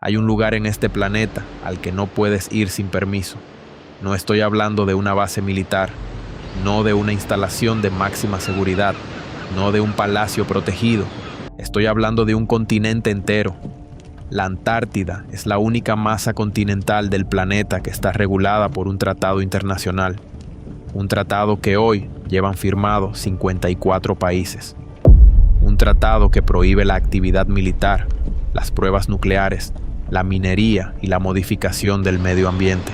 Hay un lugar en este planeta al que no puedes ir sin permiso. No estoy hablando de una base militar, no de una instalación de máxima seguridad, no de un palacio protegido. Estoy hablando de un continente entero. La Antártida es la única masa continental del planeta que está regulada por un tratado internacional. Un tratado que hoy llevan firmado 54 países. Un tratado que prohíbe la actividad militar, las pruebas nucleares, la minería y la modificación del medio ambiente.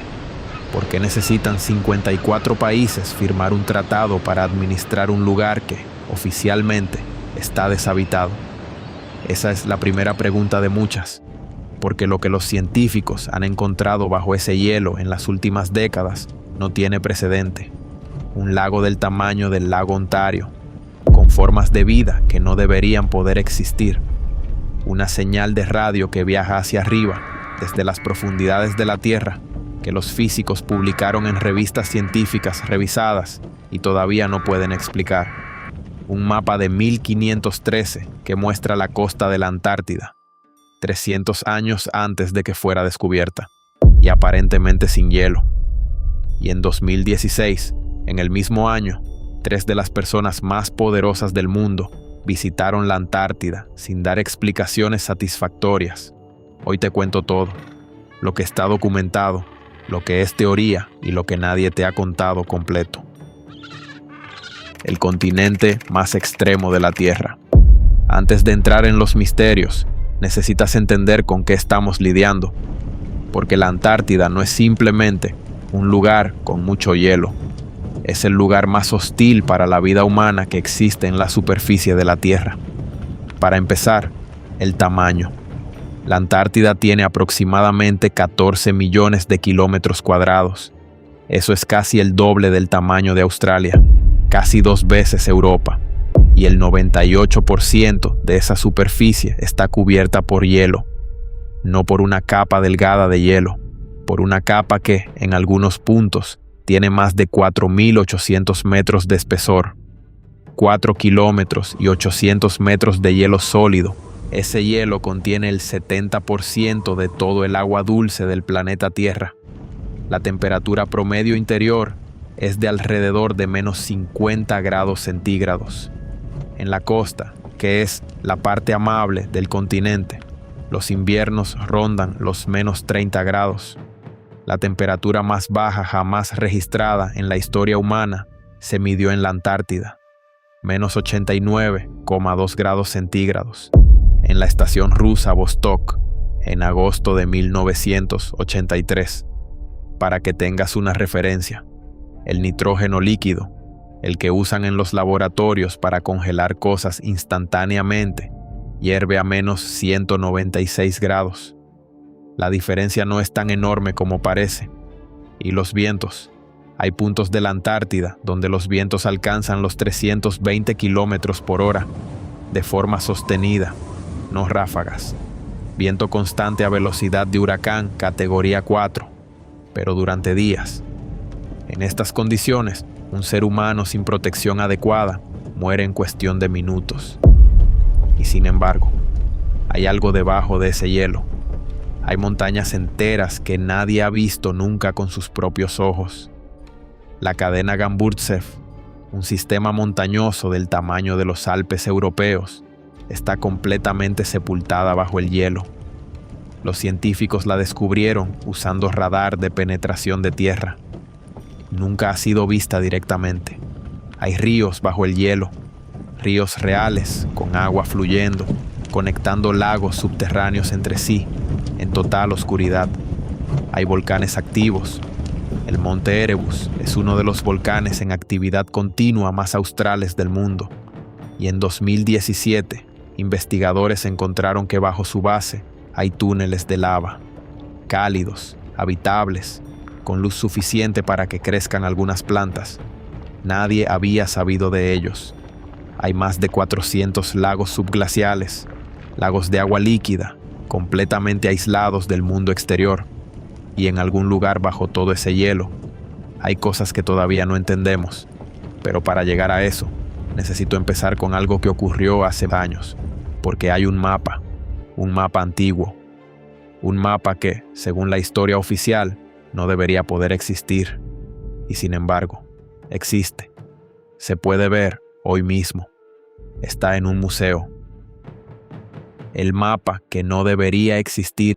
¿Por qué necesitan 54 países firmar un tratado para administrar un lugar que, oficialmente, está deshabitado? Esa es la primera pregunta de muchas, porque lo que los científicos han encontrado bajo ese hielo en las últimas décadas no tiene precedente. Un lago del tamaño del lago Ontario, con formas de vida que no deberían poder existir. Una señal de radio que viaja hacia arriba, desde las profundidades de la Tierra, que los físicos publicaron en revistas científicas revisadas y todavía no pueden explicar. Un mapa de 1513 que muestra la costa de la Antártida, 300 años antes de que fuera descubierta, y aparentemente sin hielo. Y en 2016, en el mismo año, 3 de las personas más poderosas del mundo visitaron la Antártida sin dar explicaciones satisfactorias. Hoy te cuento todo, lo que está documentado, lo que es teoría y lo que nadie te ha contado completo. El continente más extremo de la Tierra. Antes de entrar en los misterios, necesitas entender con qué estamos lidiando, porque la Antártida no es simplemente un lugar con mucho hielo. Es el lugar más hostil para la vida humana que existe en la superficie de la Tierra. Para empezar, el tamaño. La Antártida tiene aproximadamente 14 millones de kilómetros cuadrados. Eso es casi el doble del tamaño de Australia, casi 2 veces Europa, y el 98% de esa superficie está cubierta por hielo, no por una capa delgada de hielo, por una capa que, en algunos puntos, tiene más de 4.800 metros de espesor, 4 kilómetros y 800 metros de hielo sólido. Ese hielo contiene el 70% de todo el agua dulce del planeta Tierra. La temperatura promedio interior es de alrededor de menos 50 grados centígrados. En la costa, que es la parte amable del continente, los inviernos rondan los menos 30 grados. La temperatura más baja jamás registrada en la historia humana se midió en la Antártida, menos 89,2 grados centígrados, en la estación rusa Vostok, en agosto de 1983. Para que tengas una referencia, el nitrógeno líquido, el que usan en los laboratorios para congelar cosas instantáneamente, hierve a menos 196 grados. La diferencia no es tan enorme como parece. Y los vientos. Hay puntos de la Antártida donde los vientos alcanzan los 320 kilómetros por hora, de forma sostenida, no ráfagas. Viento constante a velocidad de huracán categoría 4, pero durante días. En estas condiciones, un ser humano sin protección adecuada muere en cuestión de minutos. Y sin embargo, hay algo debajo de ese hielo. Hay montañas enteras que nadie ha visto nunca con sus propios ojos. La cadena Gamburtsev, un sistema montañoso del tamaño de los Alpes europeos, está completamente sepultada bajo el hielo. Los científicos la descubrieron usando radar de penetración de tierra. Nunca ha sido vista directamente. Hay ríos bajo el hielo, ríos reales con agua fluyendo, conectando lagos subterráneos entre sí, en total oscuridad. Hay volcanes activos. El monte Erebus es uno de los volcanes en actividad continua más australes del mundo. Y en 2017, investigadores encontraron que bajo su base hay túneles de lava, cálidos, habitables, con luz suficiente para que crezcan algunas plantas. Nadie había sabido de ellos. Hay más de 400 lagos subglaciales, lagos de agua líquida, completamente aislados del mundo exterior. Y en algún lugar bajo todo ese hielo, hay cosas que todavía no entendemos. Pero para llegar a eso, necesito empezar con algo que ocurrió hace años, porque hay un mapa antiguo. Un mapa que, según la historia oficial, no debería poder existir. Y sin embargo, existe. Se puede ver hoy mismo. Está en un museo. El mapa que no debería existir.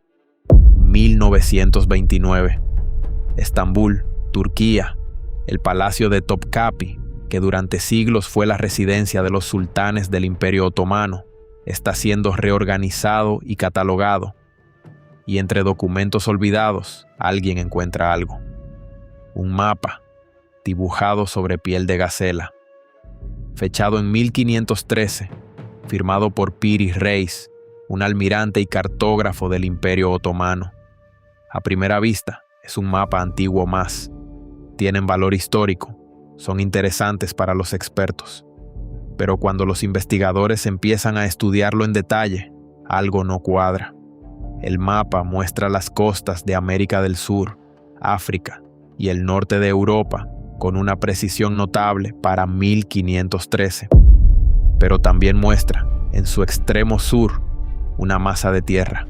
1929. Estambul, Turquía. El palacio de Topkapi, que durante siglos fue la residencia de los sultanes del Imperio Otomano, está siendo reorganizado y catalogado. Y entre documentos olvidados, alguien encuentra algo. Un mapa, dibujado sobre piel de gacela. Fechado en 1513, firmado por Piri Reis, un almirante y cartógrafo del Imperio Otomano. A primera vista, es un mapa antiguo más. Tienen valor histórico, son interesantes para los expertos. Pero cuando los investigadores empiezan a estudiarlo en detalle, algo no cuadra. El mapa muestra las costas de América del Sur, África y el norte de Europa con una precisión notable para 1513. Pero también muestra, en su extremo sur, una masa de tierra.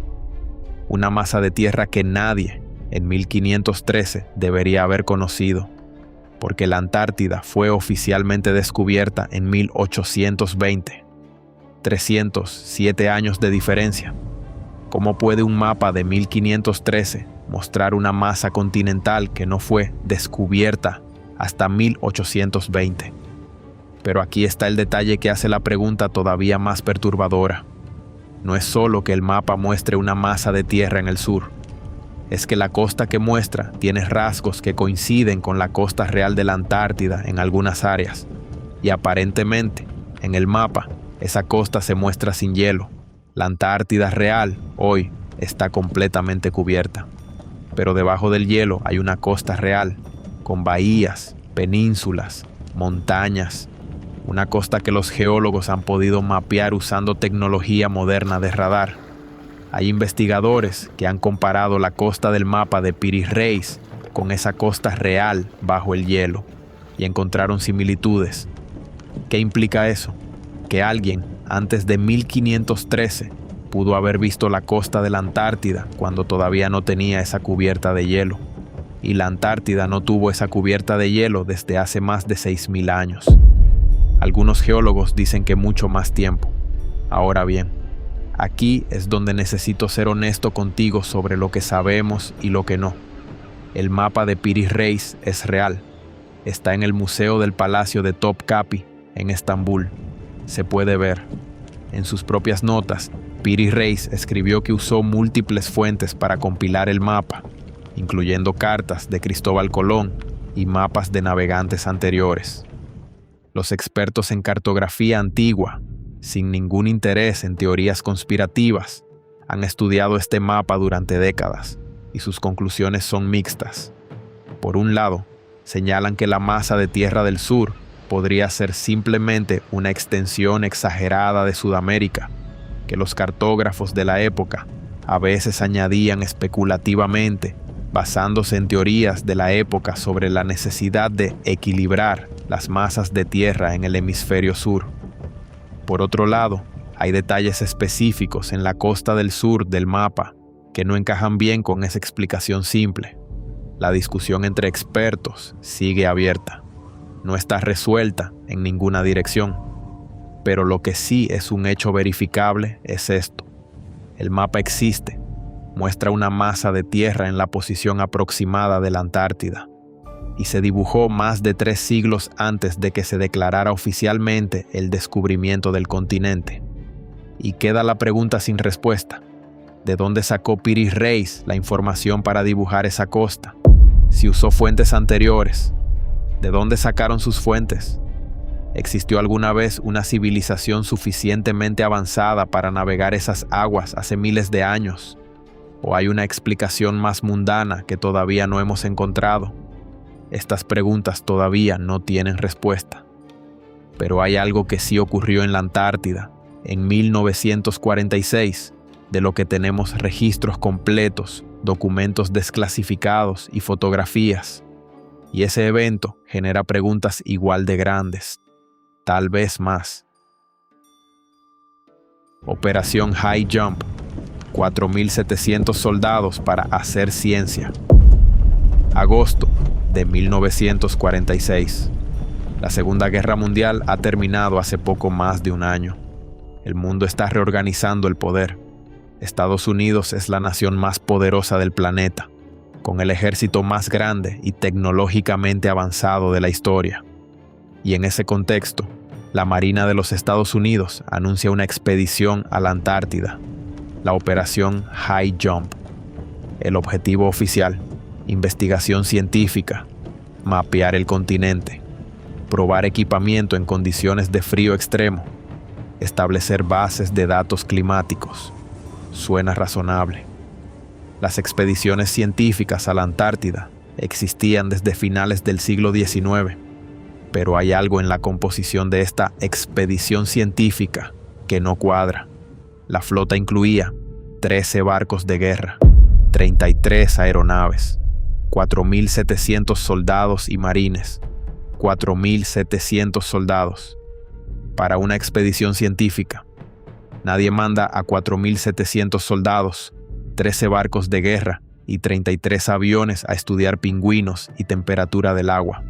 Una masa de tierra que nadie en 1513 debería haber conocido, porque la Antártida fue oficialmente descubierta en 1820. 307 años de diferencia. ¿Cómo puede un mapa de 1513 mostrar una masa continental que no fue descubierta hasta 1820? Pero aquí está el detalle que hace la pregunta todavía más perturbadora. No es solo que el mapa muestre una masa de tierra en el sur, es que la costa que muestra tiene rasgos que coinciden con la costa real de la Antártida en algunas áreas, y aparentemente, en el mapa, esa costa se muestra sin hielo. La Antártida real, hoy, está completamente cubierta. Pero debajo del hielo hay una costa real, con bahías, penínsulas, montañas. Una costa que los geólogos han podido mapear usando tecnología moderna de radar. Hay investigadores que han comparado la costa del mapa de Piri Reis con esa costa real bajo el hielo y encontraron similitudes. ¿Qué implica eso? Que alguien antes de 1513 pudo haber visto la costa de la Antártida cuando todavía no tenía esa cubierta de hielo. Y la Antártida no tuvo esa cubierta de hielo desde hace más de 6.000 años. Algunos geólogos dicen que mucho más tiempo. Ahora bien, aquí es donde necesito ser honesto contigo sobre lo que sabemos y lo que no. El mapa de Piri Reis es real. Está en el Museo del Palacio de Topkapi, en Estambul. Se puede ver. En sus propias notas, Piri Reis escribió que usó múltiples fuentes para compilar el mapa, incluyendo cartas de Cristóbal Colón y mapas de navegantes anteriores. Los expertos en cartografía antigua, sin ningún interés en teorías conspirativas, han estudiado este mapa durante décadas y sus conclusiones son mixtas. Por un lado, señalan que la masa de tierra del sur podría ser simplemente una extensión exagerada de Sudamérica, que los cartógrafos de la época a veces añadían especulativamente, basándose en teorías de la época sobre la necesidad de equilibrar las masas de tierra en el hemisferio sur. Por otro lado, hay detalles específicos en la costa del sur del mapa que no encajan bien con esa explicación simple. La discusión entre expertos sigue abierta. No está resuelta en ninguna dirección. Pero lo que sí es un hecho verificable es esto. El mapa existe. Muestra una masa de tierra en la posición aproximada de la Antártida. Y se dibujó más de 3 siglos antes de que se declarara oficialmente el descubrimiento del continente. Y queda la pregunta sin respuesta. ¿De dónde sacó Piri Reis la información para dibujar esa costa? Si usó fuentes anteriores, ¿de dónde sacaron sus fuentes? ¿Existió alguna vez una civilización suficientemente avanzada para navegar esas aguas hace miles de años? ¿O hay una explicación más mundana que todavía no hemos encontrado? Estas preguntas todavía no tienen respuesta. Pero hay algo que sí ocurrió en la Antártida, en 1946, de lo que tenemos registros completos, documentos desclasificados y fotografías. Y ese evento genera preguntas igual de grandes, tal vez más. Operación High Jump. 4.700 soldados para hacer ciencia. Agosto de 1946. La Segunda Guerra Mundial ha terminado hace poco más de un año. El mundo está reorganizando el poder. Estados Unidos es la nación más poderosa del planeta, con el ejército más grande y tecnológicamente avanzado de la historia. Y en ese contexto, la Marina de los Estados Unidos anuncia una expedición a la Antártida, la Operación High Jump. El objetivo oficial: investigación científica, mapear el continente, probar equipamiento en condiciones de frío extremo, establecer bases de datos climáticos. Suena razonable. Las expediciones científicas a la Antártida existían desde finales del siglo XIX, pero hay algo en la composición de esta expedición científica que no cuadra. La flota incluía 13 barcos de guerra, 33 aeronaves, 4.700 soldados y marines. 4.700 soldados para una expedición científica. Nadie manda a 4.700 soldados, 13 barcos de guerra y 33 aviones a estudiar pingüinos y temperatura del agua.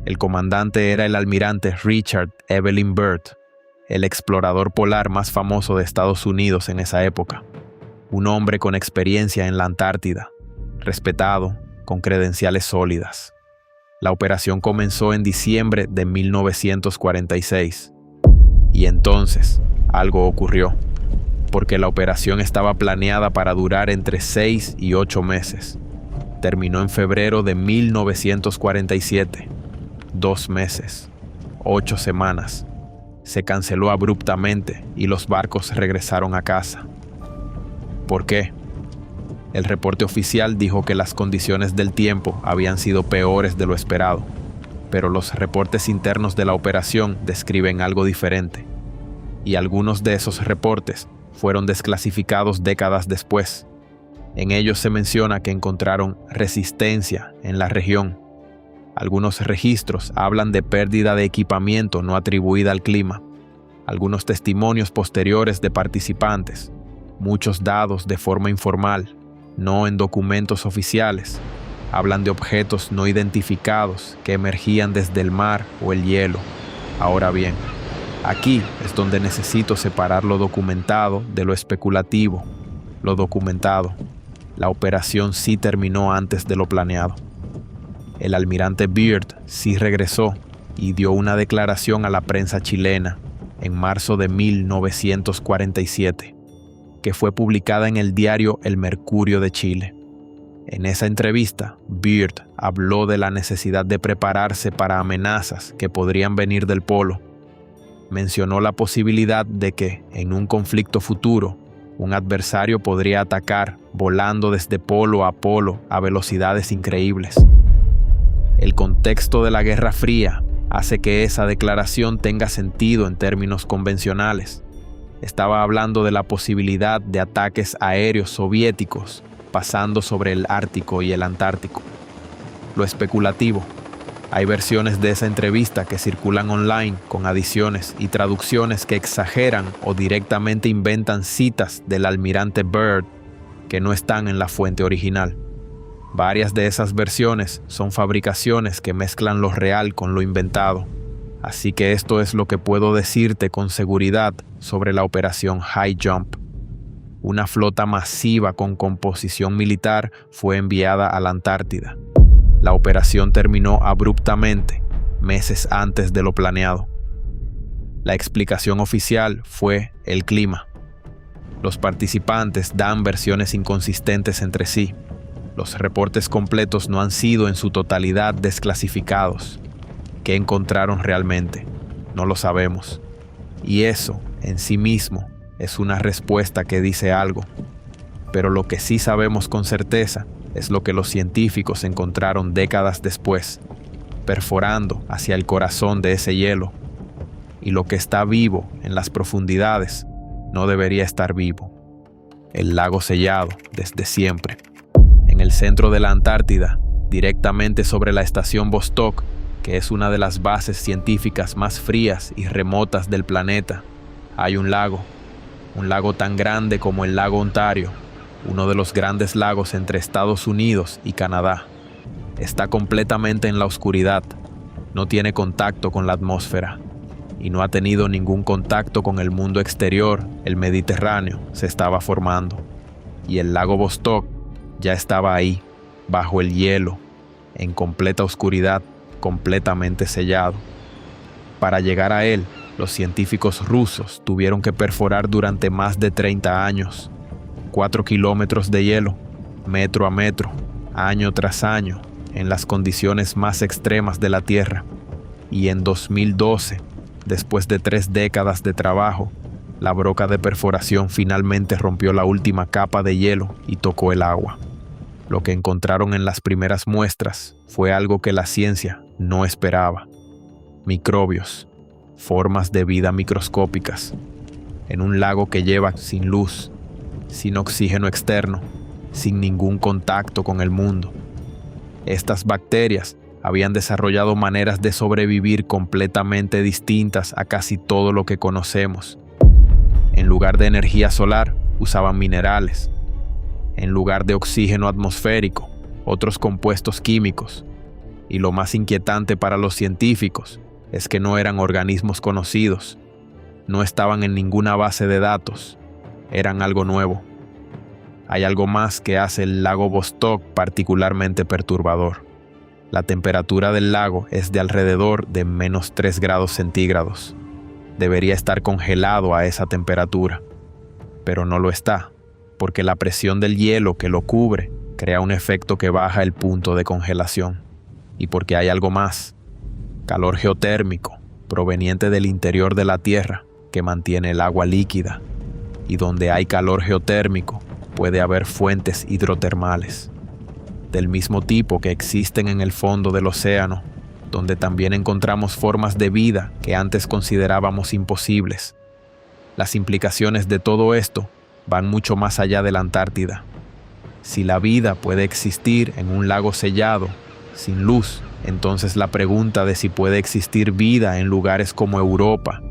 El comandante era el almirante Richard Evelyn Byrd, el explorador polar más famoso de Estados Unidos en esa época. Un hombre con experiencia en la Antártida, respetado, con credenciales sólidas. La operación comenzó en diciembre de 1946. Y entonces, algo ocurrió, porque la operación estaba planeada para durar entre 6 y 8 meses. Terminó en febrero de 1947. 2 meses, 8 semanas. Se canceló abruptamente y los barcos regresaron a casa. ¿Por qué? El reporte oficial dijo que las condiciones del tiempo habían sido peores de lo esperado, pero los reportes internos de la operación describen algo diferente. Y algunos de esos reportes fueron desclasificados décadas después. En ellos se menciona que encontraron resistencia en la región. Algunos registros hablan de pérdida de equipamiento no atribuida al clima. Algunos testimonios posteriores de participantes, muchos dados de forma informal, no en documentos oficiales, hablan de objetos no identificados que emergían desde el mar o el hielo. Ahora bien, aquí es donde necesito separar lo documentado de lo especulativo. Lo documentado: la operación sí terminó antes de lo planeado. El almirante Byrd sí regresó y dio una declaración a la prensa chilena en marzo de 1947. Que fue publicada en el diario El Mercurio de Chile. En esa entrevista, Byrd habló de la necesidad de prepararse para amenazas que podrían venir del polo. Mencionó la posibilidad de que, en un conflicto futuro, un adversario podría atacar volando desde polo a velocidades increíbles. El contexto de la Guerra Fría hace que esa declaración tenga sentido en términos convencionales. Estaba hablando de la posibilidad de ataques aéreos soviéticos pasando sobre el Ártico y el Antártico. Lo especulativo: hay versiones de esa entrevista que circulan online con adiciones y traducciones que exageran o directamente inventan citas del almirante Byrd que no están en la fuente original. Varias de esas versiones son fabricaciones que mezclan lo real con lo inventado. Así que esto es lo que puedo decirte con seguridad sobre la operación High Jump. Una flota masiva con composición militar fue enviada a la Antártida. La operación terminó abruptamente, meses antes de lo planeado. La explicación oficial fue el clima. Los participantes dan versiones inconsistentes entre sí. Los reportes completos no han sido en su totalidad desclasificados. ¿Qué encontraron realmente? No lo sabemos. Y eso, en sí mismo, es una respuesta que dice algo. Pero lo que sí sabemos con certeza es lo que los científicos encontraron décadas después, perforando hacia el corazón de ese hielo. Y lo que está vivo en las profundidades no debería estar vivo. El lago sellado desde siempre. En el centro de la Antártida, directamente sobre la estación Vostok, que es una de las bases científicas más frías y remotas del planeta, hay un lago. un lago tan grande como el lago Ontario, uno de los grandes lagos entre Estados Unidos y Canadá. Está completamente en la oscuridad, no tiene contacto con la atmósfera y no ha tenido ningún contacto con el mundo exterior. El Mediterráneo se estaba formando y el lago Vostok ya estaba ahí, bajo el hielo, en completa oscuridad, completamente sellado. Para llegar a él, los científicos rusos tuvieron que perforar durante más de 30 años, 4 kilómetros de hielo, metro a metro, año tras año, en las condiciones más extremas de la Tierra. Y en 2012, después de 3 décadas de trabajo, la broca de perforación finalmente rompió la última capa de hielo y tocó el agua. Lo que encontraron en las primeras muestras fue algo que la ciencia no esperaba: microbios, formas de vida microscópicas, en un lago que lleva sin luz, sin oxígeno externo, sin ningún contacto con el mundo. Estas bacterias habían desarrollado maneras de sobrevivir completamente distintas a casi todo lo que conocemos. En lugar de energía solar, usaban minerales. En lugar de oxígeno atmosférico, otros compuestos químicos. Y lo más inquietante para los científicos es que no eran organismos conocidos. No estaban en ninguna base de datos. Eran algo nuevo. Hay algo más que hace el lago Vostok particularmente perturbador. La temperatura del lago es de alrededor de menos 3 grados centígrados. Debería estar congelado a esa temperatura, pero no lo está, porque la presión del hielo que lo cubre crea un efecto que baja el punto de congelación. Y porque hay algo más: calor geotérmico proveniente del interior de la Tierra que mantiene el agua líquida. Y donde hay calor geotérmico puede haber fuentes hidrotermales, del mismo tipo que existen en el fondo del océano, donde también encontramos formas de vida que antes considerábamos imposibles. Las implicaciones de todo esto van mucho más allá de la Antártida. Si la vida puede existir en un lago sellado, sin luz, entonces la pregunta de si puede existir vida en lugares como Europa,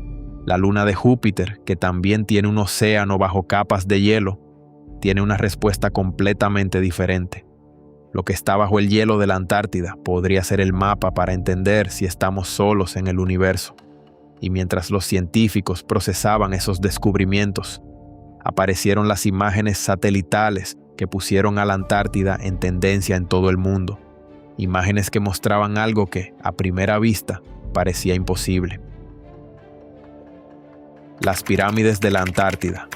la luna de Júpiter, que también tiene un océano bajo capas de hielo, tiene una respuesta completamente diferente. Lo que está bajo el hielo de la Antártida podría ser el mapa para entender si estamos solos en el universo. Y mientras los científicos procesaban esos descubrimientos, aparecieron las imágenes satelitales que pusieron a la Antártida en tendencia en todo el mundo. Imágenes que mostraban algo que, a primera vista, parecía imposible. Las pirámides de la Antártida.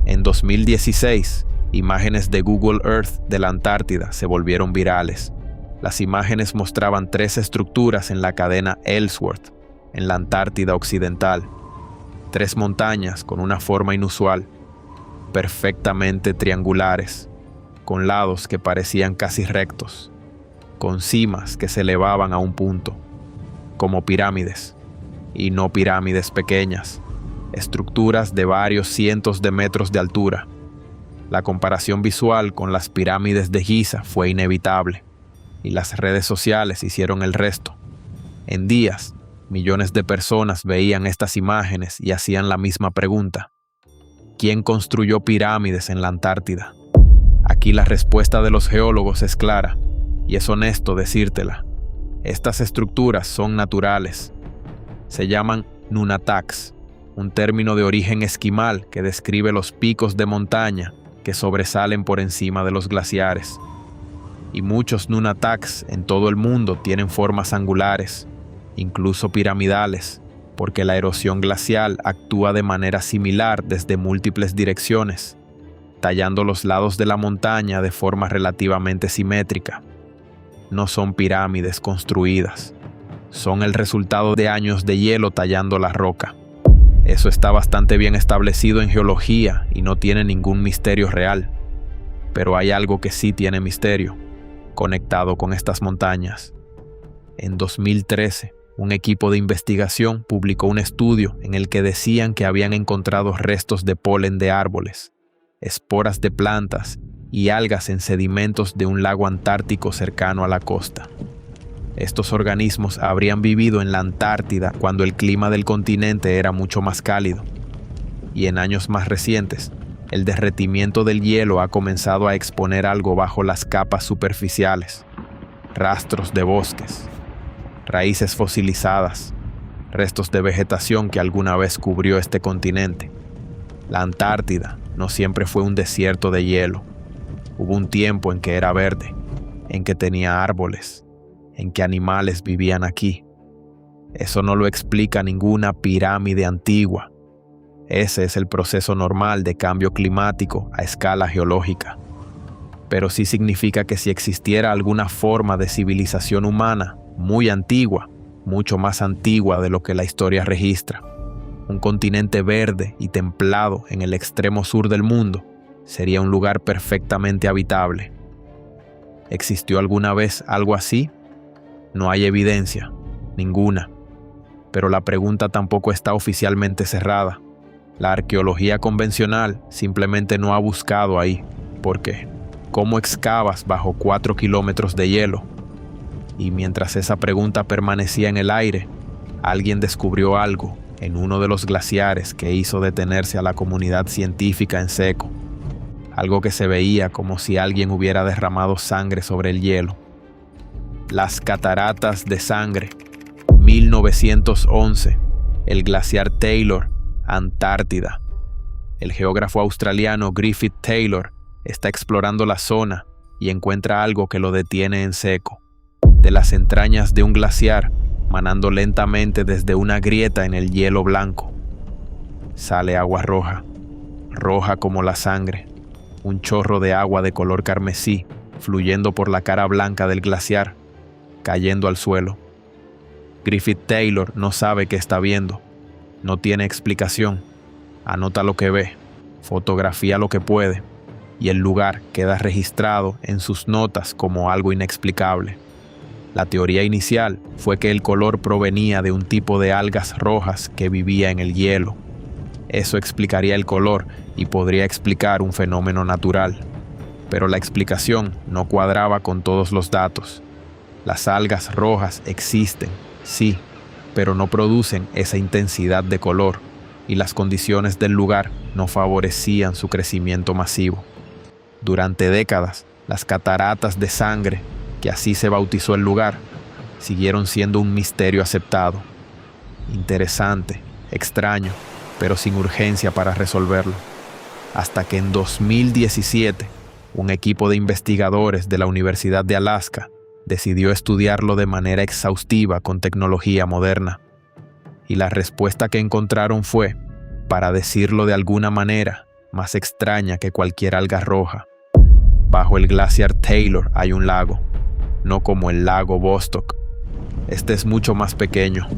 En 2016, imágenes de Google Earth de la Antártida se volvieron virales. Las imágenes mostraban 3 estructuras en la cadena Ellsworth, en la Antártida Occidental. 3 montañas con una forma inusual, perfectamente triangulares, con lados que parecían casi rectos, con cimas que se elevaban a un punto, como pirámides, y no pirámides pequeñas, estructuras de varios cientos de metros de altura. La comparación visual con las pirámides de Giza fue inevitable, y las redes sociales hicieron el resto. En días, millones de personas veían estas imágenes y hacían la misma pregunta: ¿quién construyó pirámides en la Antártida? Aquí la respuesta de los geólogos es clara, y es honesto decírtela. Estas estructuras son naturales. Se llaman nunataks, un término de origen esquimal que describe los picos de montaña que sobresalen por encima de los glaciares. Y muchos nunataks en todo el mundo tienen formas angulares, incluso piramidales, porque la erosión glacial actúa de manera similar desde múltiples direcciones, tallando los lados de la montaña de forma relativamente simétrica. No son pirámides construidas, son el resultado de años de hielo tallando la roca. Eso está bastante bien establecido en geología y no tiene ningún misterio real. Pero hay algo que sí tiene misterio, conectado con estas montañas. En 2013, un equipo de investigación publicó un estudio en el que decían que habían encontrado restos de polen de árboles, esporas de plantas y algas en sedimentos de un lago antártico cercano a la costa. Estos organismos habrían vivido en la Antártida cuando el clima del continente era mucho más cálido. y en años más recientes, el derretimiento del hielo ha comenzado a exponer algo bajo las capas superficiales: rastros de bosques, raíces fosilizadas, restos de vegetación que alguna vez cubrió este continente. La Antártida no siempre fue un desierto de hielo. Hubo un tiempo en que era verde, en que tenía árboles, en que animales vivían aquí. Eso no lo explica ninguna pirámide antigua. Ese es el proceso normal de cambio climático a escala geológica. Pero sí significa que si existiera alguna forma de civilización humana muy antigua, mucho más antigua de lo que la historia registra, un continente verde y templado en el extremo sur del mundo, sería un lugar perfectamente habitable. ¿Existió alguna vez algo así? No hay evidencia, ninguna. Pero la pregunta tampoco está oficialmente cerrada. La arqueología convencional simplemente no ha buscado ahí. ¿Por qué? ¿Cómo excavas bajo 4 kilómetros de hielo? Y mientras esa pregunta permanecía en el aire, alguien descubrió algo en uno de los glaciares que hizo detenerse a la comunidad científica en seco. Algo que se veía como si alguien hubiera derramado sangre sobre el hielo. Las cataratas de sangre, 1911, el glaciar Taylor, Antártida. El geógrafo australiano Griffith Taylor está explorando la zona y encuentra algo que lo detiene en seco. De las entrañas de un glaciar, manando lentamente desde una grieta en el hielo blanco, sale agua roja, roja como la sangre, un chorro de agua de color carmesí fluyendo por la cara blanca del glaciar, cayendo al suelo. Griffith Taylor no sabe qué está viendo, no tiene explicación, anota lo que ve, fotografía lo que puede, y el lugar queda registrado en sus notas como algo inexplicable. La teoría inicial fue que el color provenía de un tipo de algas rojas que vivía en el hielo. Eso explicaría el color y podría explicar un fenómeno natural. Pero la explicación no cuadraba con todos los datos. Las algas rojas existen, sí, pero no producen esa intensidad de color, y las condiciones del lugar no favorecían su crecimiento masivo. Durante décadas, las cataratas de sangre, que así se bautizó el lugar, siguieron siendo un misterio aceptado. Interesante, extraño, pero sin urgencia para resolverlo. Hasta que en 2017, un equipo de investigadores de la Universidad de Alaska decidió estudiarlo de manera exhaustiva con tecnología moderna. Y la respuesta que encontraron fue, para decirlo de alguna manera, más extraña que cualquier alga roja. Bajo el glaciar Taylor hay un lago, no como el lago Vostok. Este es mucho más pequeño,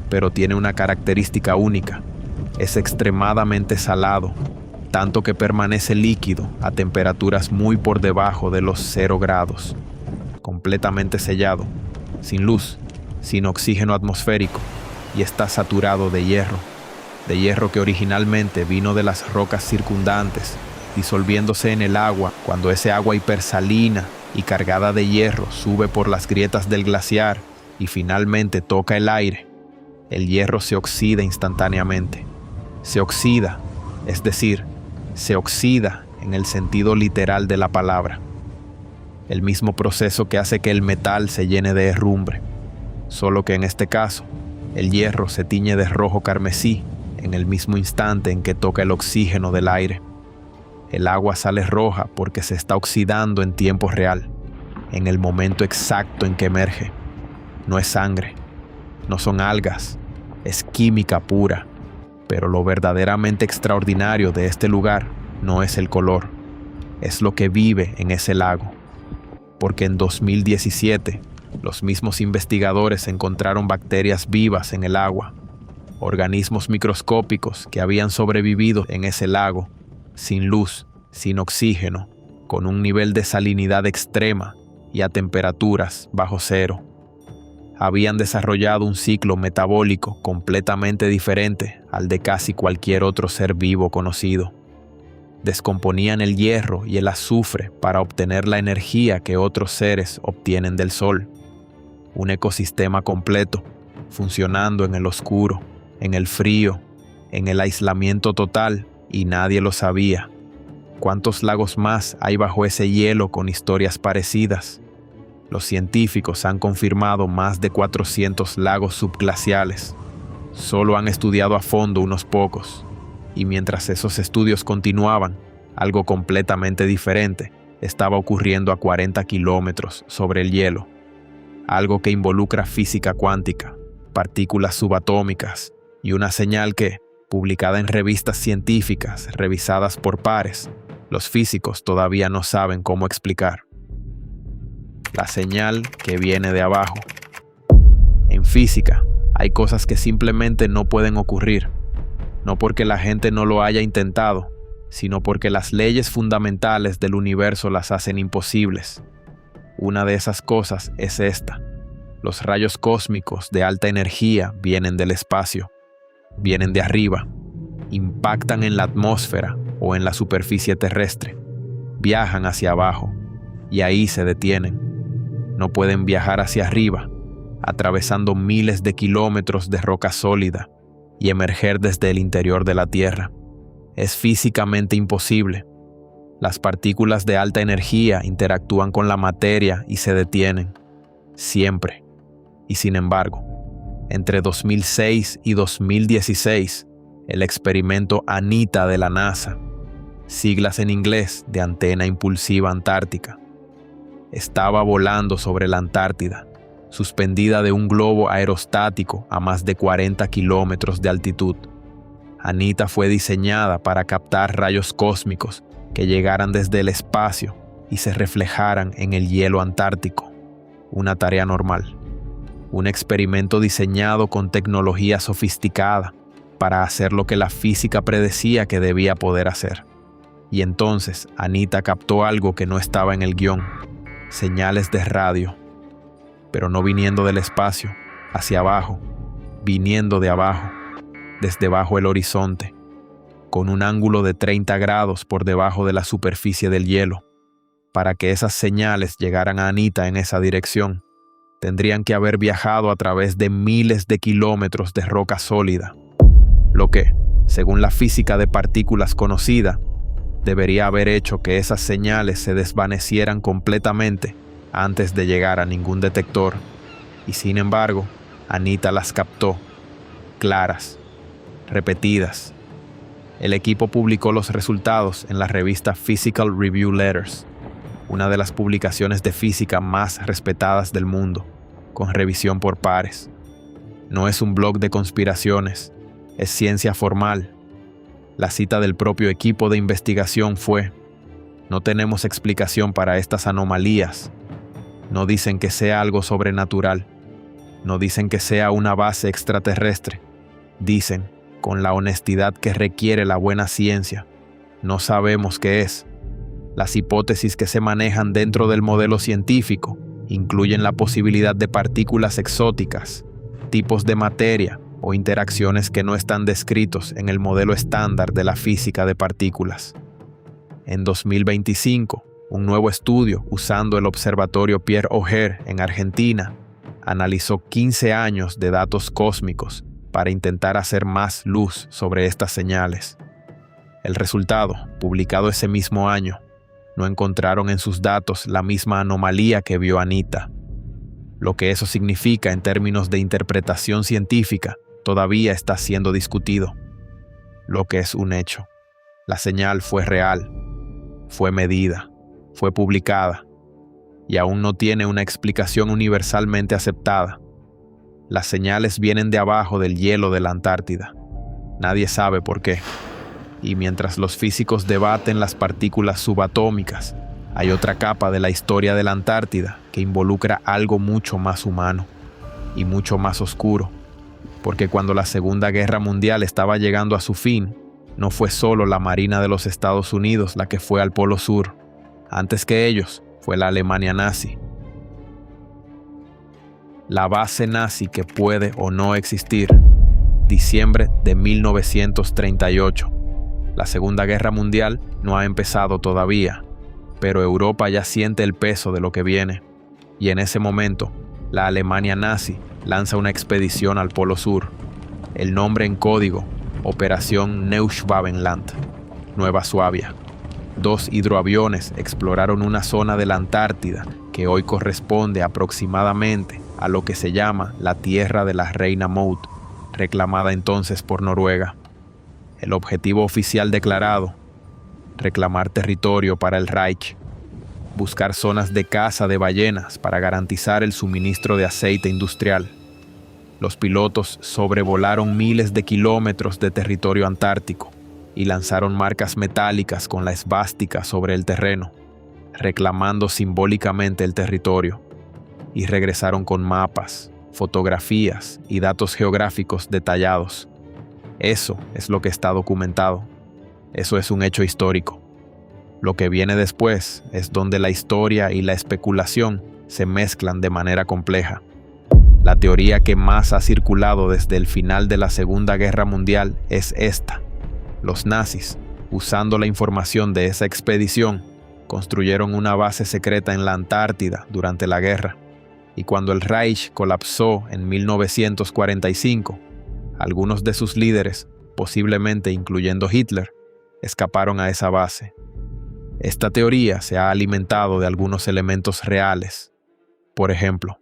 pero tiene una característica única. Es extremadamente salado, tanto que permanece líquido a temperaturas muy por debajo de los 0 grados. Completamente sellado, sin luz, sin oxígeno atmosférico, y está saturado de hierro que originalmente vino de las rocas circundantes, disolviéndose en el agua cuando ese agua hipersalina y cargada de hierro sube por las grietas del glaciar y finalmente toca el aire. El hierro se oxida instantáneamente. Se oxida, es decir, se oxida en el sentido literal de la palabra. El mismo proceso que hace que el metal se llene de herrumbre, solo que en este caso, el hierro se tiñe de rojo carmesí en el mismo instante en que toca el oxígeno del aire. El agua sale roja porque se está oxidando en tiempo real, en el momento exacto en que emerge. No es sangre, no son algas, es química pura. Pero lo verdaderamente extraordinario de este lugar no es el color, es lo que vive en ese lago. Porque en 2017, los mismos investigadores encontraron bacterias vivas en el agua, organismos microscópicos que habían sobrevivido en ese lago, sin luz, sin oxígeno, con un nivel de salinidad extrema y a temperaturas bajo cero. Habían desarrollado un ciclo metabólico completamente diferente al de casi cualquier otro ser vivo conocido. Descomponían el hierro y el azufre para obtener la energía que otros seres obtienen del sol. Un ecosistema completo, funcionando en el oscuro, en el frío en el aislamiento total, y nadie lo sabía. ¿Cuántos lagos más hay bajo ese hielo con historias parecidas? Los científicos han confirmado más de 400 lagos subglaciales. Solo han estudiado a fondo unos pocos. Y mientras esos estudios continuaban, algo completamente diferente estaba ocurriendo a 40 kilómetros sobre el hielo. Algo que involucra física cuántica, partículas subatómicas y una señal que, publicada en revistas científicas revisadas por pares, los físicos todavía no saben cómo explicar. La señal que viene de abajo. En física, hay cosas que simplemente no pueden ocurrir, no porque la gente no lo haya intentado, sino porque las leyes fundamentales del universo las hacen imposibles. Una de esas cosas es esta. Los rayos cósmicos de alta energía vienen del espacio, vienen de arriba, impactan en la atmósfera o en la superficie terrestre, viajan hacia abajo y ahí se detienen. No pueden viajar hacia arriba, atravesando miles de kilómetros de roca sólida y emerger desde el interior de la Tierra. Es físicamente imposible. Las partículas de alta energía interactúan con la materia y se detienen, siempre. Y sin embargo, entre 2006 y 2016, el experimento ANITA de la NASA, siglas en inglés de Antena Impulsiva Antártica, estaba volando sobre la Antártida, suspendida de un globo aerostático a más de 40 kilómetros de altitud. ANITA fue diseñada para captar rayos cósmicos que llegaran desde el espacio y se reflejaran en el hielo antártico. Una tarea normal. Un experimento diseñado con tecnología sofisticada para hacer lo que la física predecía que debía poder hacer. Y entonces ANITA captó algo que no estaba en el guión. Señales de radio, pero no viniendo del espacio, hacia abajo, viniendo de abajo, desde bajo el horizonte, con un ángulo de 30 grados por debajo de la superficie del hielo. Para que esas señales llegaran a ANITA en esa dirección, tendrían que haber viajado a través de miles de kilómetros de roca sólida, lo que, según la física de partículas conocida, debería haber hecho que esas señales se desvanecieran completamente antes de llegar a ningún detector. Y sin embargo, ANITA las captó, claras, repetidas. El equipo publicó los resultados en la revista Physical Review Letters, una de las publicaciones de física más respetadas del mundo, con revisión por pares. No es un blog de conspiraciones, es ciencia formal. La cita del propio equipo de investigación fue: "No tenemos explicación para estas anomalías. No dicen que sea algo sobrenatural. No dicen que sea una base extraterrestre. Dicen, con la honestidad que requiere la buena ciencia, no sabemos qué es. Las hipótesis que se manejan dentro del modelo científico incluyen la posibilidad de partículas exóticas, tipos de materia o interacciones que no están descritos en el modelo estándar de la física de partículas". En 2025, un nuevo estudio usando el observatorio Pierre Auger en Argentina analizó 15 años de datos cósmicos para intentar hacer más luz sobre estas señales. El resultado, publicado ese mismo año, no encontraron en sus datos la misma anomalía que vio ANITA. Lo que eso significa en términos de interpretación científica todavía está siendo discutido. Lo que es un hecho: la señal fue real, fue medida, fue publicada, y aún no tiene una explicación universalmente aceptada. Las señales vienen de abajo del hielo de la Antártida. Nadie sabe por qué. Y mientras los físicos debaten las partículas subatómicas, hay otra capa de la historia de la Antártida que involucra algo mucho más humano y mucho más oscuro. Porque cuando la Segunda Guerra Mundial estaba llegando a su fin, no fue solo la Marina de los Estados Unidos la que fue al Polo Sur. Antes que ellos, fue la Alemania nazi. La base nazi que puede o no existir. Diciembre de 1938. La Segunda Guerra Mundial no ha empezado todavía, pero Europa ya siente el peso de lo que viene. Y en ese momento, la Alemania nazi lanza una expedición al Polo Sur. El nombre en código Operación Neuschwabenland, Nueva Suabia. 2 hidroaviones exploraron una zona de la Antártida que hoy corresponde aproximadamente a lo que se llama la Tierra de la Reina Maud, reclamada entonces por Noruega. El objetivo oficial declarado: reclamar territorio para el Reich, buscar zonas de caza de ballenas para garantizar el suministro de aceite industrial. Los pilotos sobrevolaron miles de kilómetros de territorio antártico y lanzaron marcas metálicas con la esvástica sobre el terreno, reclamando simbólicamente el territorio, y regresaron con mapas, fotografías y datos geográficos detallados. Eso es lo que está documentado. Eso es un hecho histórico. Lo que viene después es donde la historia y la especulación se mezclan de manera compleja. La teoría que más ha circulado desde el final de la Segunda Guerra Mundial es esta: los nazis, usando la información de esa expedición, construyeron una base secreta en la Antártida durante la guerra, y cuando el Reich colapsó en 1945, algunos de sus líderes, posiblemente incluyendo Hitler, escaparon a esa base. Esta teoría se ha alimentado de algunos elementos reales. Por ejemplo,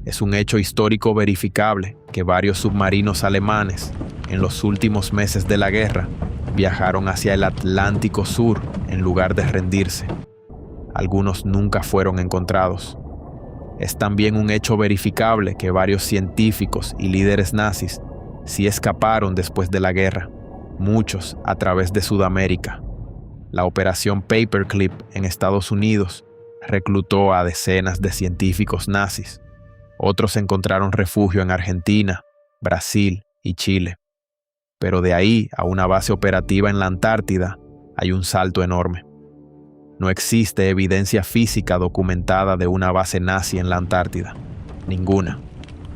es un hecho histórico verificable que varios submarinos alemanes, en los últimos meses de la guerra, viajaron hacia el Atlántico Sur en lugar de rendirse. Algunos nunca fueron encontrados. Es también un hecho verificable que varios científicos y líderes nazis sí escaparon después de la guerra, muchos a través de Sudamérica. La operación Paperclip en Estados Unidos reclutó a decenas de científicos nazis. Otros encontraron refugio en Argentina, Brasil y Chile. Pero de ahí a una base operativa en la Antártida hay un salto enorme. No existe evidencia física documentada de una base nazi en la Antártida. Ninguna.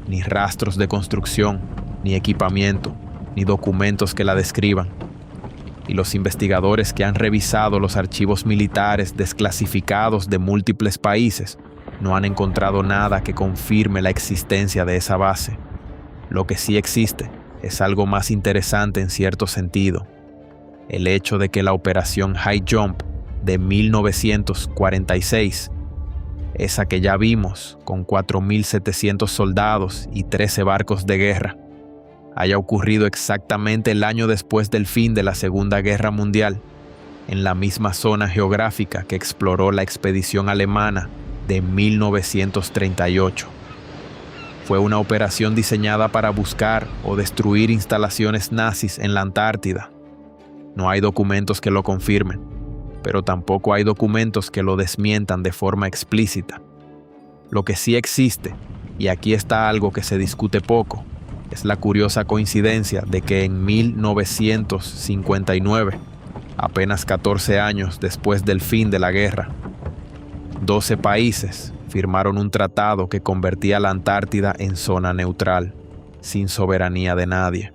Ni rastros de construcción, ni equipamiento, ni documentos que la describan. Y los investigadores que han revisado los archivos militares desclasificados de múltiples países no han encontrado nada que confirme la existencia de esa base. Lo que sí existe es algo más interesante en cierto sentido: el hecho de que la operación High Jump de 1946, esa que ya vimos con 4.700 soldados y 13 barcos de guerra, haya ocurrido exactamente el año después del fin de la Segunda Guerra Mundial, en la misma zona geográfica que exploró la expedición alemana de 1938. Fue una operación diseñada para buscar o destruir instalaciones nazis en la Antártida. No hay documentos que lo confirmen, pero tampoco hay documentos que lo desmientan de forma explícita. Lo que sí existe, y aquí está algo que se discute poco, es la curiosa coincidencia de que en 1959, apenas 14 años después del fin de la guerra, 12 países firmaron un tratado que convertía la Antártida en zona neutral, sin soberanía de nadie.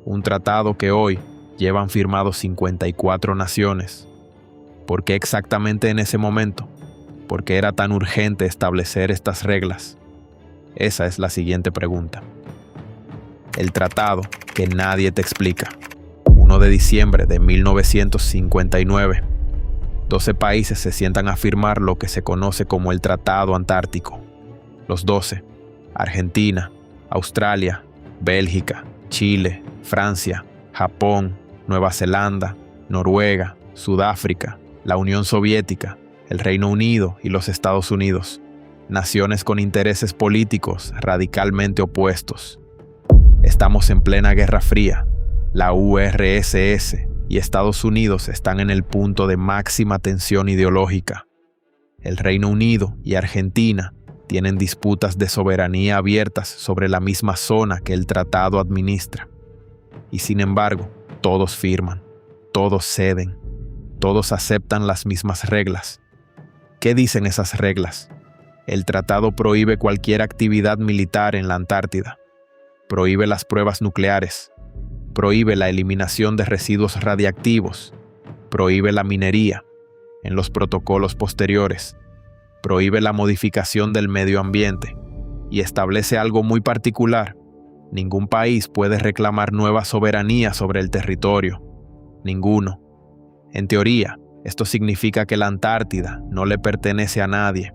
Un tratado que hoy llevan firmados 54 naciones. ¿Por qué exactamente en ese momento? ¿Por qué era tan urgente establecer estas reglas? Esa es la siguiente pregunta. El tratado que nadie te explica. 1 de diciembre de 1959. 12 países se sientan a firmar lo que se conoce como el Tratado Antártico. Los 12: Argentina, Australia, Bélgica, Chile, Francia, Japón, Nueva Zelanda, Noruega, Sudáfrica, la Unión Soviética, el Reino Unido y los Estados Unidos. Naciones con intereses políticos radicalmente opuestos. Estamos en plena Guerra Fría. La URSS y Estados Unidos están en el punto de máxima tensión ideológica. El Reino Unido y Argentina tienen disputas de soberanía abiertas sobre la misma zona que el tratado administra. Y sin embargo, todos firman, todos ceden, todos aceptan las mismas reglas. ¿Qué dicen esas reglas? El tratado prohíbe cualquier actividad militar en la Antártida. Prohíbe las pruebas nucleares. Prohíbe la eliminación de residuos radiactivos. Prohíbe la minería. En los protocolos posteriores, prohíbe la modificación del medio ambiente y establece algo muy particular: Ningún país puede reclamar nueva soberanía sobre el territorio. Ninguno. En teoría, esto significa que la Antártida no le pertenece a nadie.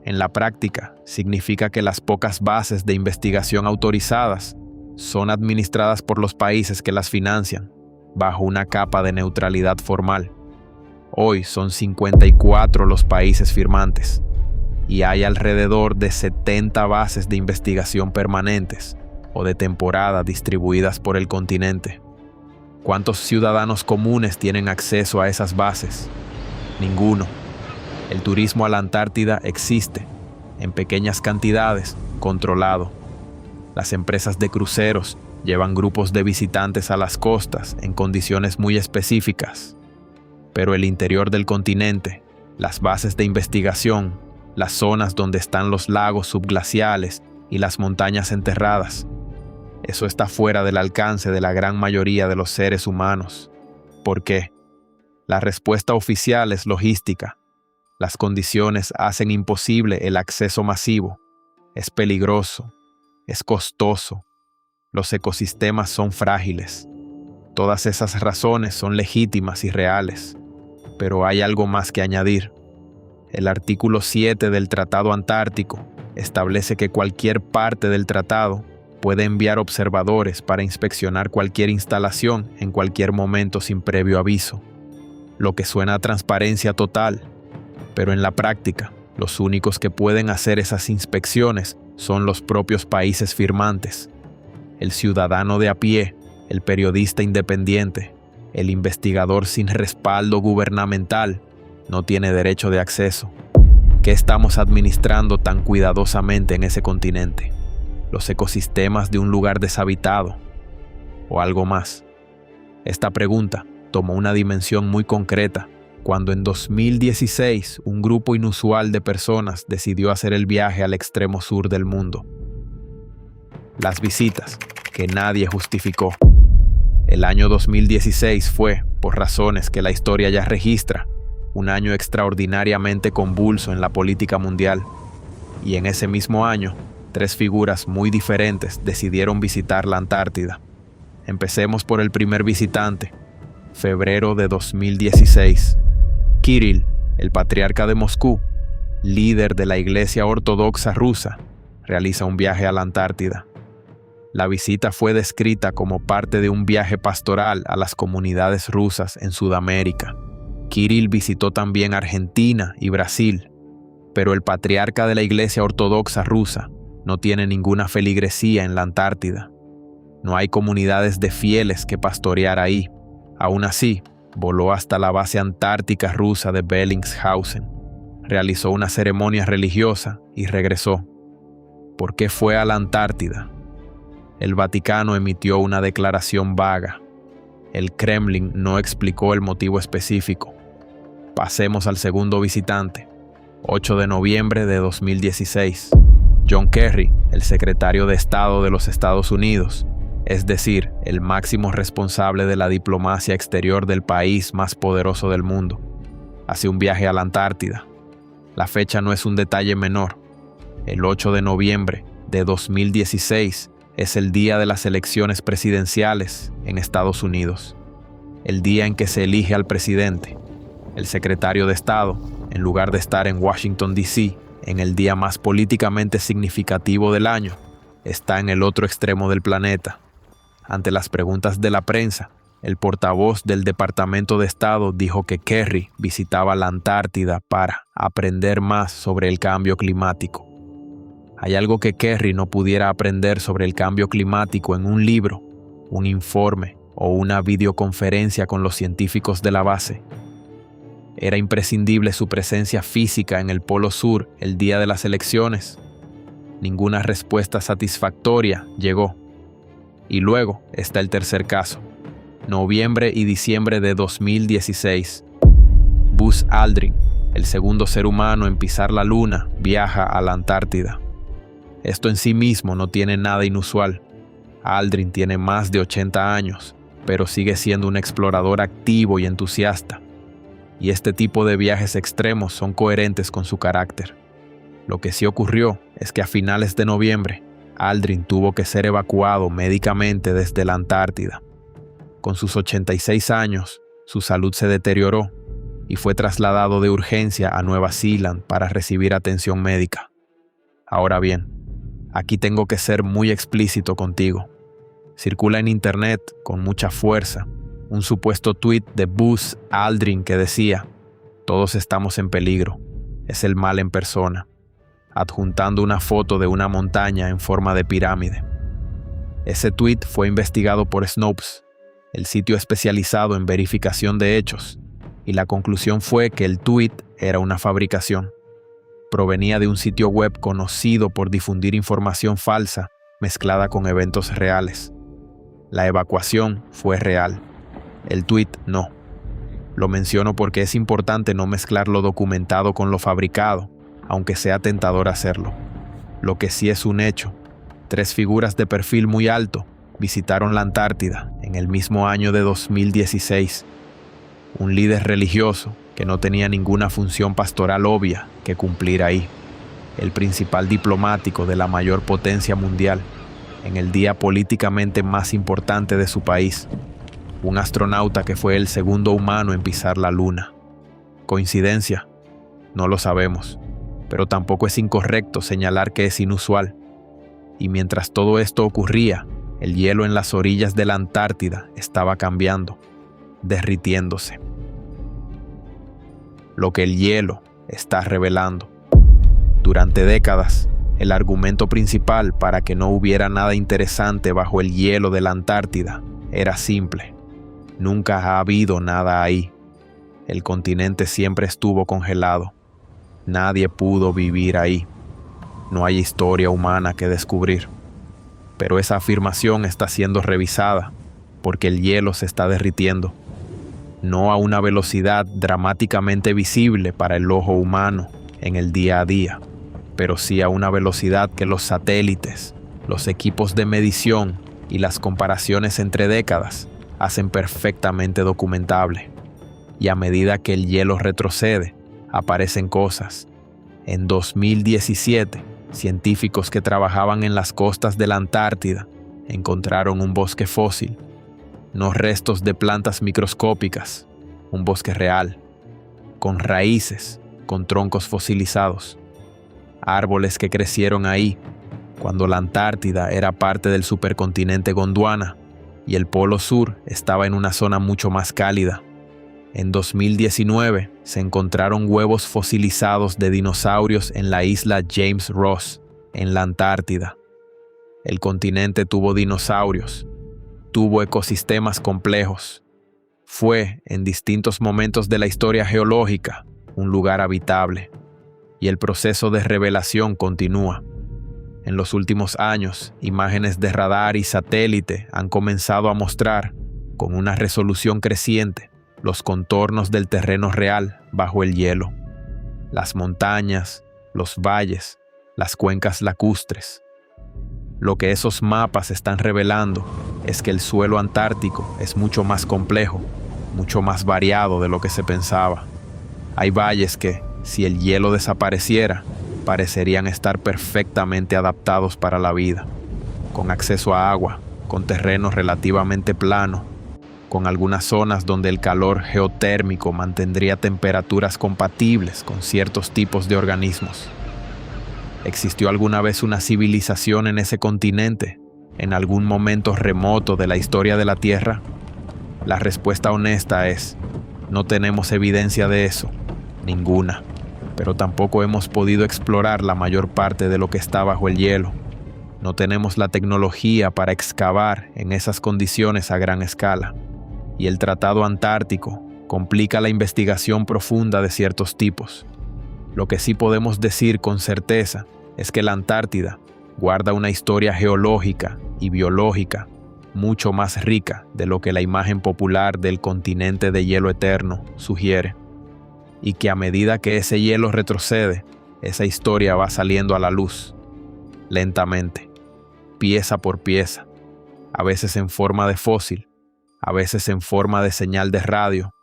En la práctica, significa que las pocas bases de investigación autorizadas son administradas por los países que las financian, bajo una capa de neutralidad formal. Hoy son 54 los países firmantes, y hay alrededor de 70 bases de investigación permanentes o de temporada distribuidas por el continente. ¿Cuántos ciudadanos comunes tienen acceso a esas bases? Ninguno. El turismo a la Antártida existe, en pequeñas cantidades, controlado. Las empresas de cruceros llevan grupos de visitantes a las costas en condiciones muy específicas. Pero el interior del continente, las bases de investigación, las zonas donde están los lagos subglaciales y las montañas enterradas, eso está fuera del alcance de la gran mayoría de los seres humanos. ¿Por qué? La respuesta oficial es logística. Las condiciones hacen imposible el acceso masivo. Es peligroso. Es costoso. Los ecosistemas son frágiles. Todas esas razones son legítimas y reales. Pero hay algo más que añadir. El artículo 7 del Tratado Antártico establece que cualquier parte del tratado puede enviar observadores para inspeccionar cualquier instalación en cualquier momento sin previo aviso, lo que suena a transparencia total, pero en la práctica, los únicos que pueden hacer esas inspecciones son los propios países firmantes. El ciudadano de a pie, el periodista independiente, el investigador sin respaldo gubernamental, no tiene derecho de acceso. ¿Qué estamos administrando tan cuidadosamente en ese continente? ¿Los ecosistemas de un lugar deshabitado o algo más? Esta pregunta tomó una dimensión muy concreta cuando en 2016 un grupo inusual de personas decidió hacer el viaje al extremo sur del mundo. Las visitas que nadie justificó. El año 2016 fue, por razones que la historia ya registra, un año extraordinariamente convulso en la política mundial. Y en ese mismo año, 3 figuras muy diferentes decidieron visitar la Antártida. Empecemos por el primer visitante, febrero de 2016. Kirill, el patriarca de Moscú, líder de la Iglesia Ortodoxa rusa, realiza un viaje a la Antártida. La visita fue descrita como parte de un viaje pastoral a las comunidades rusas en Sudamérica. Kirill visitó también Argentina y Brasil, pero el patriarca de la Iglesia Ortodoxa rusa no tiene ninguna feligresía en la Antártida. No hay comunidades de fieles que pastorear ahí. Aún así, voló hasta la base antártica rusa de Bellingshausen, realizó una ceremonia religiosa y regresó. ¿Por qué fue a la Antártida? El Vaticano emitió una declaración vaga. El Kremlin no explicó el motivo específico. Pasemos al segundo visitante. 8 de noviembre de 2016. John Kerry, el secretario de Estado de los Estados Unidos, es decir, el máximo responsable de la diplomacia exterior del país más poderoso del mundo, hace un viaje a la Antártida. La fecha no es un detalle menor. El 8 de noviembre de 2016 es el día de las elecciones presidenciales en Estados Unidos, el día en que se elige al presidente. El secretario de Estado, en lugar de estar en Washington, D.C., en el día más políticamente significativo del año, está en el otro extremo del planeta. Ante las preguntas de la prensa, el portavoz del Departamento de Estado dijo que Kerry visitaba la Antártida para aprender más sobre el cambio climático. ¿Hay algo que Kerry no pudiera aprender sobre el cambio climático en un libro, un informe o una videoconferencia con los científicos de la base? ¿Era imprescindible su presencia física en el Polo Sur el día de las elecciones? Ninguna respuesta satisfactoria llegó. Y luego está el tercer caso. Noviembre y diciembre de 2016. Buzz Aldrin, el segundo ser humano en pisar la Luna, viaja a la Antártida. Esto en sí mismo no tiene nada inusual. Aldrin tiene más de 80 años, pero sigue siendo un explorador activo y entusiasta. Y este tipo de viajes extremos son coherentes con su carácter. Lo que sí ocurrió es que a finales de noviembre, Aldrin tuvo que ser evacuado médicamente desde la Antártida. Con sus 86 años, su salud se deterioró y fue trasladado de urgencia a Nueva Zelanda para recibir atención médica. Ahora bien, aquí tengo que ser muy explícito contigo. Circula en internet con mucha fuerza un supuesto tuit de Buzz Aldrin que decía: "Todos estamos en peligro, es el mal en persona", adjuntando una foto de una montaña en forma de pirámide. Ese tuit fue investigado por Snopes, el sitio especializado en verificación de hechos, y la conclusión fue que el tuit era una fabricación. Provenía de un sitio web conocido por difundir información falsa mezclada con eventos reales. La evacuación fue real, el tuit no. Lo menciono porque es importante no mezclar lo documentado con lo fabricado, aunque sea tentador hacerlo. Lo que sí es un hecho: 3 figuras de perfil muy alto visitaron la Antártida en el mismo año de 2016. Un líder religioso que no tenía ninguna función pastoral obvia que cumplir ahí. El principal diplomático de la mayor potencia mundial en el día políticamente más importante de su país. Un astronauta que fue el segundo humano en pisar la Luna. ¿Coincidencia? No lo sabemos, pero tampoco es incorrecto señalar que es inusual. Y mientras todo esto ocurría, el hielo en las orillas de la Antártida estaba cambiando, derritiéndose. Lo que el hielo está revelando. Durante décadas, el argumento principal para que no hubiera nada interesante bajo el hielo de la Antártida era simple: nunca ha habido nada ahí. El continente siempre estuvo congelado. Nadie pudo vivir ahí. No hay historia humana que descubrir. Pero esa afirmación está siendo revisada porque el hielo se está derritiendo. No a una velocidad dramáticamente visible para el ojo humano en el día a día, pero sí a una velocidad que los satélites, los equipos de medición y las comparaciones entre décadas hacen perfectamente documentable. Y a medida que el hielo retrocede, aparecen cosas. En 2017, científicos que trabajaban en las costas de la Antártida encontraron un bosque fósil, no restos de plantas microscópicas, un bosque real, con raíces, con troncos fosilizados, árboles que crecieron ahí cuando la Antártida era parte del supercontinente Gondwana y el Polo Sur estaba en una zona mucho más cálida. En 2019 se encontraron huevos fosilizados de dinosaurios en la isla James Ross, en la Antártida. El continente tuvo dinosaurios, tuvo ecosistemas complejos. Fue, en distintos momentos de la historia geológica, un lugar habitable. Y el proceso de revelación continúa. En los últimos años, imágenes de radar y satélite han comenzado a mostrar, con una resolución creciente, los contornos del terreno real bajo el hielo. Las montañas, los valles, las cuencas lacustres. Lo que esos mapas están revelando es que el suelo antártico es mucho más complejo, mucho más variado de lo que se pensaba. Hay valles que, si el hielo desapareciera, parecerían estar perfectamente adaptados para la vida, con acceso a agua, con terreno relativamente plano, con algunas zonas donde el calor geotérmico mantendría temperaturas compatibles con ciertos tipos de organismos. ¿Existió alguna vez una civilización en ese continente, en algún momento remoto de la historia de la Tierra? La respuesta honesta es: no tenemos evidencia de eso, ninguna, pero tampoco hemos podido explorar la mayor parte de lo que está bajo el hielo. No tenemos la tecnología para excavar en esas condiciones a gran escala. Y el Tratado Antártico complica la investigación profunda de ciertos tipos. Lo que sí podemos decir con certeza es que la Antártida guarda una historia geológica y biológica mucho más rica de lo que la imagen popular del continente de hielo eterno sugiere. Y que a medida que ese hielo retrocede, esa historia va saliendo a la luz, lentamente, pieza por pieza, a veces en forma de fósil, a veces en forma de señal de radio,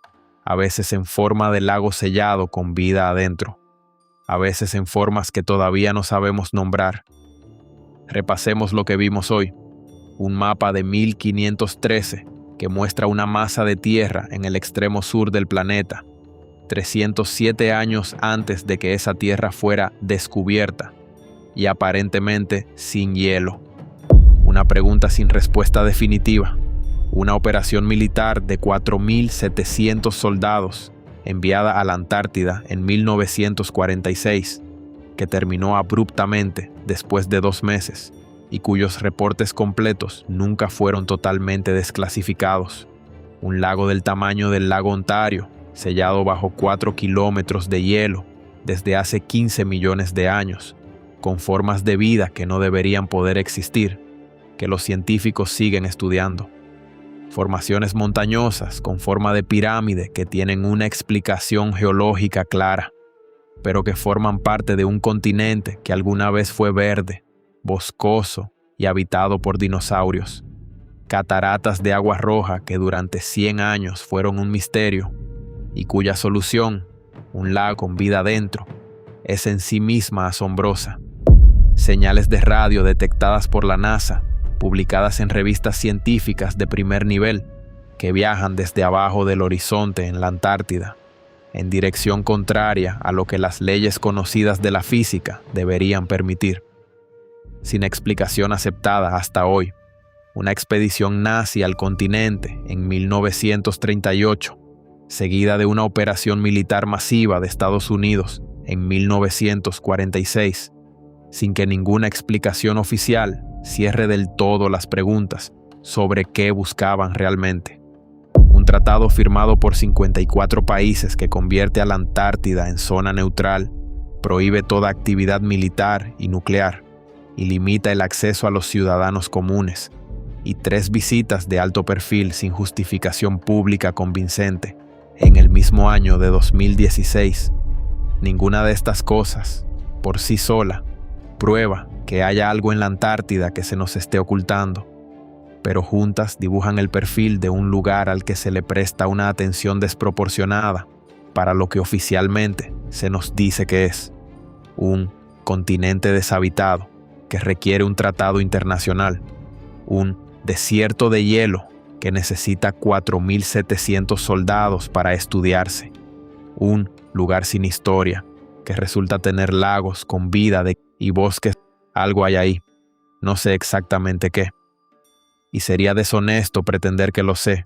a veces en forma de lago sellado con vida adentro, a veces en formas que todavía no sabemos nombrar. Repasemos lo que vimos hoy. Un mapa de 1513 que muestra una masa de tierra en el extremo sur del planeta, 307 años antes de que esa tierra fuera descubierta y aparentemente sin hielo. Una pregunta sin respuesta definitiva. Una operación militar de 4.700 soldados enviada a la Antártida en 1946, que terminó abruptamente después de 2 meses y cuyos reportes completos nunca fueron totalmente desclasificados. Un lago del tamaño del lago Ontario, sellado bajo 4 kilómetros de hielo desde hace 15 millones de años, con formas de vida que no deberían poder existir, que los científicos siguen estudiando. Formaciones montañosas con forma de pirámide que tienen una explicación geológica clara, pero que forman parte de un continente que alguna vez fue verde, boscoso y habitado por dinosaurios. Cataratas de agua roja que durante 100 años fueron un misterio y cuya solución, un lago con vida dentro, es en sí misma asombrosa. Señales de radio detectadas por la NASA, publicadas en revistas científicas de primer nivel, que viajan desde abajo del horizonte en la Antártida, en dirección contraria a lo que las leyes conocidas de la física deberían permitir. Sin explicación aceptada hasta hoy, una expedición nazi al continente en 1938, seguida de una operación militar masiva de Estados Unidos en 1946, sin que ninguna explicación oficial cierre del todo las preguntas sobre qué buscaban realmente. Un tratado firmado por 54 países que convierte a la Antártida en zona neutral, prohíbe toda actividad militar y nuclear y limita el acceso a los ciudadanos comunes, y 3 visitas de alto perfil sin justificación pública convincente en el mismo año de 2016. Ninguna de estas cosas, por sí sola, prueba que haya algo en la Antártida que se nos esté ocultando, pero juntas dibujan el perfil de un lugar al que se le presta una atención desproporcionada para lo que oficialmente se nos dice que es un continente deshabitado que requiere un tratado internacional, un desierto de hielo que necesita 4.700 soldados para estudiarse, un lugar sin historia que resulta tener lagos con vida y bosques. Algo hay ahí, no sé exactamente qué, y sería deshonesto pretender que lo sé,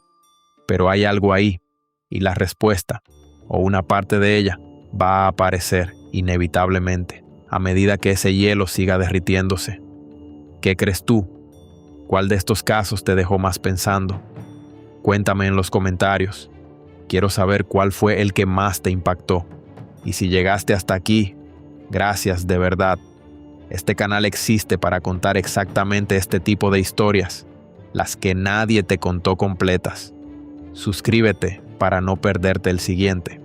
pero hay algo ahí, y la respuesta, o una parte de ella, va a aparecer inevitablemente a medida que ese hielo siga derritiéndose. ¿Qué crees tú? ¿Cuál de estos casos te dejó más pensando? Cuéntame en los comentarios. Quiero saber cuál fue el que más te impactó. Y si llegaste hasta aquí, gracias de verdad. Este canal existe para contar exactamente este tipo de historias, las que nadie te contó completas. Suscríbete para no perderte el siguiente.